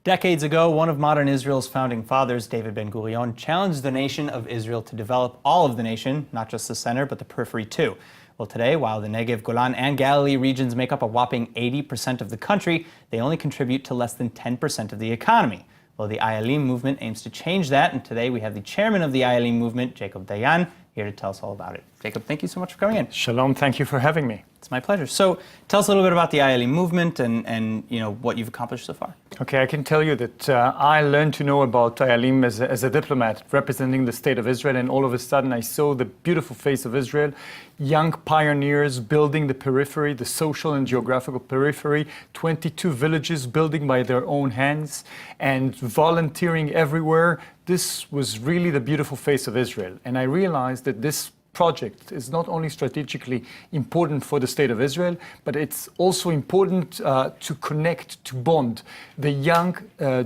Decades ago, one of modern Israel's founding fathers, David Ben-Gurion, challenged the nation of Israel to develop all of the nation, not just the center, but the periphery too. Well, today, while the Negev, Golan, and Galilee regions make up a whopping 80% of the country, they only contribute to less than 10% of the economy. Well, the Ayalim movement aims to change that, and today we have the chairman of the Ayalim movement, Dayan, here to tell us all about it. Jacob, thank you so much for coming in. Shalom, thank you for having me. It's my pleasure. So tell us a little bit about the Ayalim movement and what you've accomplished so far. Okay, I can tell you that I learned to know about Ayalim as a diplomat representing the state of Israel, and all of a sudden I saw the beautiful face of Israel, young pioneers building the periphery, the social and geographical periphery, 22 villages building by their own hands and volunteering everywhere. This was really the beautiful face of Israel, and I realized that this project is not only strategically important for the state of Israel, but it's also important to connect, to bond the young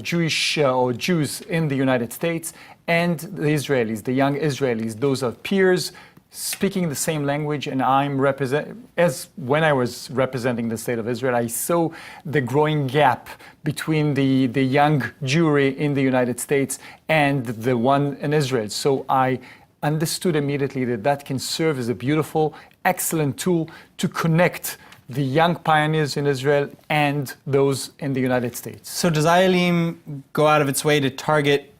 Jewish or Jews in the United States and the Israelis, the young Israelis. Those are peers speaking the same language, and when I was representing the state of Israel, I saw the growing gap between the young Jewry in the United States and the one in Israel. So I understood immediately that can serve as a beautiful, excellent tool to connect the young pioneers in Israel and those in the United States. So does Ayalim go out of its way to target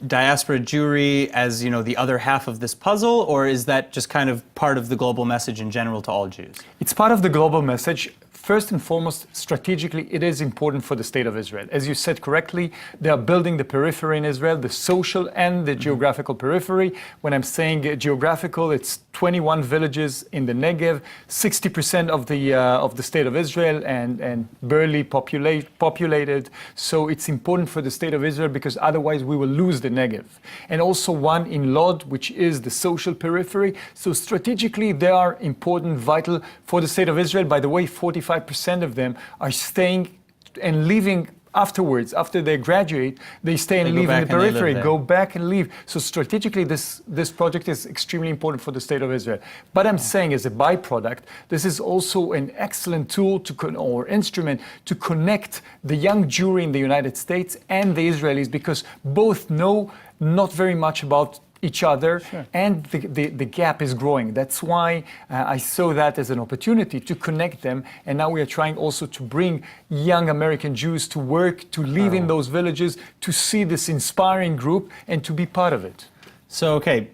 diaspora Jewry as the other half of this puzzle, or is that just kind of part of the global message in general to all Jews? It's part of the global message. First and foremost, strategically, it is important for the state of Israel. As you said correctly, they are building the periphery in Israel, the social and the geographical periphery. When I'm saying geographical, it's 21 villages in the Negev, 60% of the state of Israel, and barely populated. So it's important for the state of Israel because otherwise we will lose the Negev. And also one in Lod, which is the social periphery. So strategically, they are important, vital for the state of Israel. By the way, 45% of them are staying and leaving afterwards. After they graduate, they stay and live in the periphery, go back and leave. So strategically, this project is extremely important for the state of Israel. But I'm saying as a byproduct, this is also an excellent tool or instrument to connect the young Jewry in the United States and the Israelis, because both know not very much about each other, sure. And the gap is growing. That's why I saw that as an opportunity to connect them, and now we are trying also to bring young American Jews to work, to live in those villages, to see this inspiring group and to be part of it. So, okay,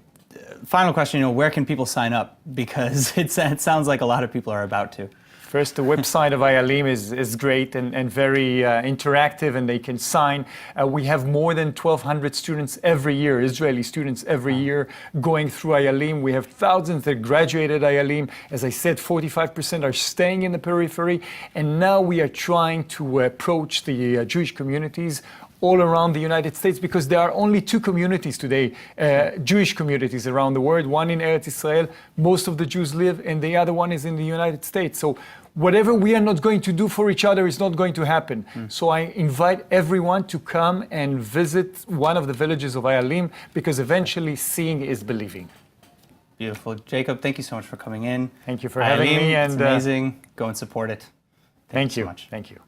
final question, where can people sign up? Because it sounds like a lot of people are about to. First, the website of Ayalim is great and very interactive, and they can sign. We have more than 1,200 students every year, Israeli students every year, going through Ayalim. We have thousands that graduated Ayalim. As I said, 45% are staying in the periphery, and now we are trying to approach the Jewish communities all around the United States, because there are only two communities today, Jewish communities around the world. One in Eretz Israel, most of the Jews live, and the other one is in the United States. So whatever we are not going to do for each other is not going to happen. So I invite everyone to come and visit one of the villages of Ayalim, because eventually seeing is believing. Beautiful. Jacob, thank you so much for coming in. Thank you for having me. It's amazing. Go and support it. Thank you so much. Thank you.